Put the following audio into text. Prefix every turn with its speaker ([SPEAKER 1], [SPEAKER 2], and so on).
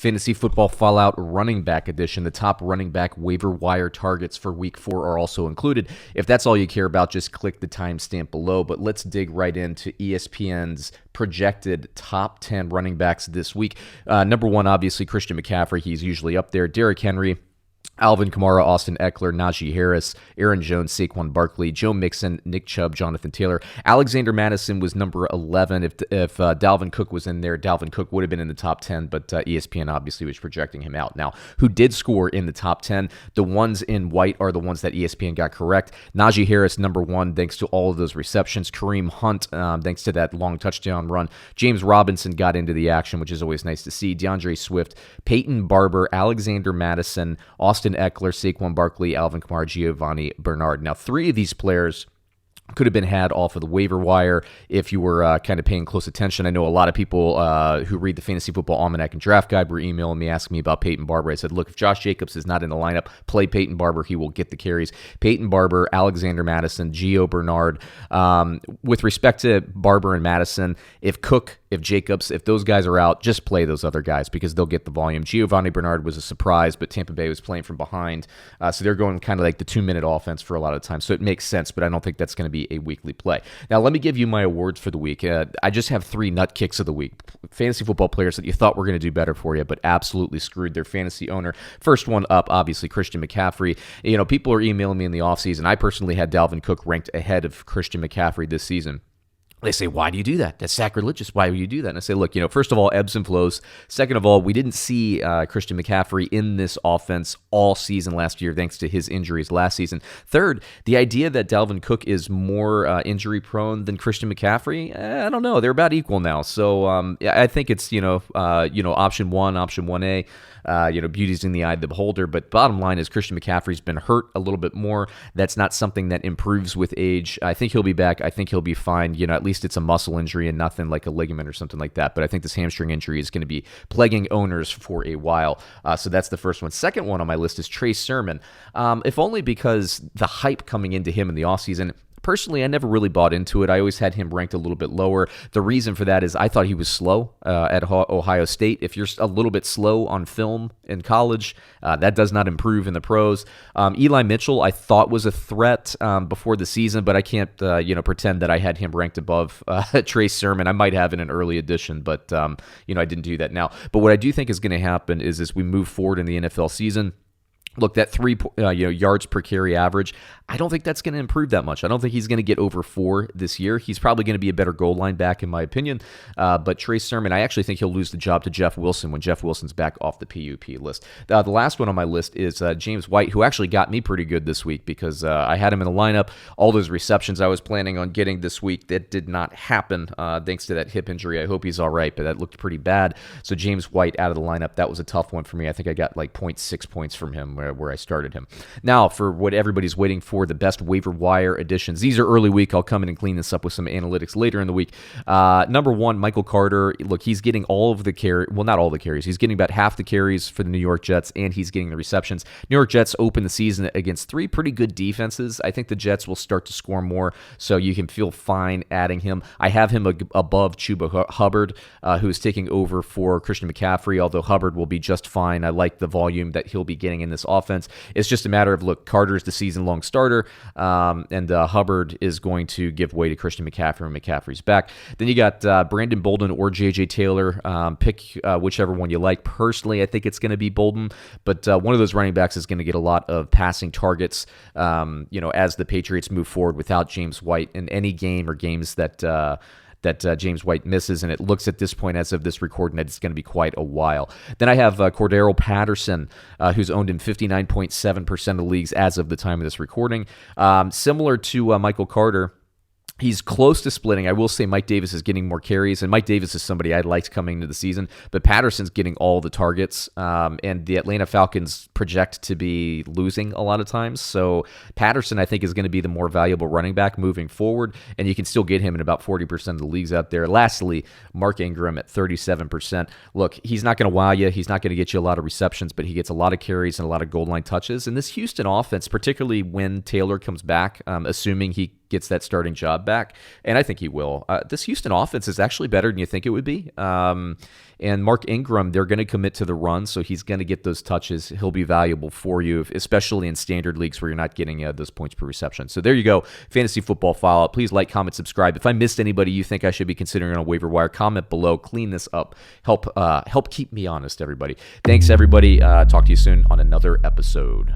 [SPEAKER 1] Fantasy Football Fallout Running Back Edition. The top running back waiver wire targets for Week 4 are also included. If that's all you care about, just click the timestamp below. But let's dig right into ESPN's projected top 10 running backs this week. Number 1, obviously, Christian McCaffrey. He's usually up there. Derrick Henry, Alvin Kamara, Austin Eckler, Najee Harris, Aaron Jones, Saquon Barkley, Joe Mixon, Nick Chubb, Jonathan Taylor. Alexander Mattison was number 11. If Dalvin Cook was in there, Dalvin Cook would have been in the top 10, but ESPN obviously was projecting him out. Now, who did score in the top 10? The ones in white are the ones that ESPN got correct. Najee Harris, number 1, thanks to all of those receptions. Kareem Hunt, thanks to that long touchdown run. James Robinson got into the action, which is always nice to see. DeAndre Swift, Peyton, Barber, Alexander Mattison, Austin Eckler, Saquon Barkley, Alvin Kamara, Giovani, Bernard. Now, 3 of these players could have been had off of the waiver wire if you were kind of paying close attention. I know a lot of people who read the Fantasy Football Almanac and Draft Guide were emailing me, asking me about Peyton Barber. I said, look, if Josh Jacobs is not in the lineup, play Peyton Barber. He will get the carries. Peyton Barber, Alexander Mattison, Gio Bernard. With respect to Barber and Mattison, if Cook, if Jacobs, if those guys are out, just play those other guys because they'll get the volume. Giovani Bernard was a surprise, but Tampa Bay was playing from behind. So they're going kind of like the 2-minute offense for a lot of the time. So it makes sense, but I don't think that's going to be a weekly play. Now, let me give you my awards for the week. I just have 3 nut kicks of the week. Fantasy football players that you thought were going to do better for you, but absolutely screwed their fantasy owner. First one up, obviously, Christian McCaffrey. You know, people are emailing me in the offseason. I personally had Dalvin Cook ranked ahead of Christian McCaffrey this season. They say, why do you do that? That's sacrilegious. Why would you do that? And I say, look, first of all, ebbs and flows. Second of all, we didn't see Christian McCaffrey in this offense all season last year thanks to his injuries last season. Third, the idea that Dalvin Cook is more injury-prone than Christian McCaffrey, I don't know. They're about equal now. So I think it's, option 1, option 1A. Beauty's in the eye of the beholder. But bottom line is Christian McCaffrey's been hurt a little bit more. That's not something that improves with age. I think he'll be back. I think he'll be fine. At least it's a muscle injury and nothing like a ligament or something like that. But I think this hamstring injury is going to be plaguing owners for a while. So that's the first one. Second one on my list is Trey Sermon. If only because the hype coming into him in the offseason. Personally, I never really bought into it. I always had him ranked a little bit lower. The reason for that is I thought he was slow at Ohio State. If you're a little bit slow on film in college, that does not improve in the pros. Eli Mitchell, I thought was a threat before the season, but I can't pretend that I had him ranked above Trey Sermon. I might have in an early edition, but I didn't do that now. But what I do think is going to happen is as we move forward in the NFL season, look, that 3 yards per carry average, I don't think that's going to improve that much. I don't think he's going to get over 4 this year. He's probably going to be a better goal line back, in my opinion. But Trey Sermon, I actually think he'll lose the job to Jeff Wilson when Jeff Wilson's back off the PUP list. The last one on my list is James White, who actually got me pretty good this week because I had him in the lineup. All those receptions I was planning on getting this week, that did not happen thanks to that hip injury. I hope he's all right, but that looked pretty bad. So James White out of the lineup, that was a tough one for me. I think I got like 0.6 points from him where I started him. Now, for what everybody's waiting for, the best waiver wire additions. These are early week. I'll come in and clean this up with some analytics later in the week. Number 1, Michael Carter. Look, he's getting all of the carries. Well, not all the carries. He's getting about half the carries for the New York Jets, and he's getting the receptions. New York Jets open the season against 3 pretty good defenses. I think the Jets will start to score more, so you can feel fine adding him. I have him above Chuba Hubbard, who is taking over for Christian McCaffrey, although Hubbard will be just fine. I like the volume that he'll be getting in this offense. It's just a matter of, look, Carter's the season-long starter, and Hubbard is going to give way to Christian McCaffrey when McCaffrey's back. Then you got Brandon Bolden or J.J. Taylor. Pick whichever one you like. Personally, I think it's going to be Bolden, but one of those running backs is going to get a lot of passing targets, as the Patriots move forward without James White in any game or games that James White misses, and it looks at this point as of this recording that it's going to be quite a while. Then I have Cordero Patterson, who's owned in 59.7% of leagues as of the time of this recording. Similar to Michael Carter, he's close to splitting. I will say Mike Davis is getting more carries, and Mike Davis is somebody I liked coming into the season, but Patterson's getting all the targets, and the Atlanta Falcons project to be losing a lot of times. So Patterson, I think, is going to be the more valuable running back moving forward, and you can still get him in about 40% of the leagues out there. Lastly, Mark Ingram at 37%. Look, he's not going to wow you. He's not going to get you a lot of receptions, but he gets a lot of carries and a lot of goal line touches. And this Houston offense, particularly when Taylor comes back, assuming he gets that starting job back, and I think he will. This Houston offense is actually better than you think it would be. And Mark Ingram, they're going to commit to the run, so he's going to get those touches. He'll be valuable for you, especially in standard leagues where you're not getting those points per reception. So there you go, fantasy football follow-up. Please like, comment, subscribe. If I missed anybody you think I should be considering on a waiver wire, comment below. Clean this up. Help keep me honest, everybody. Thanks, everybody. Talk to you soon on another episode.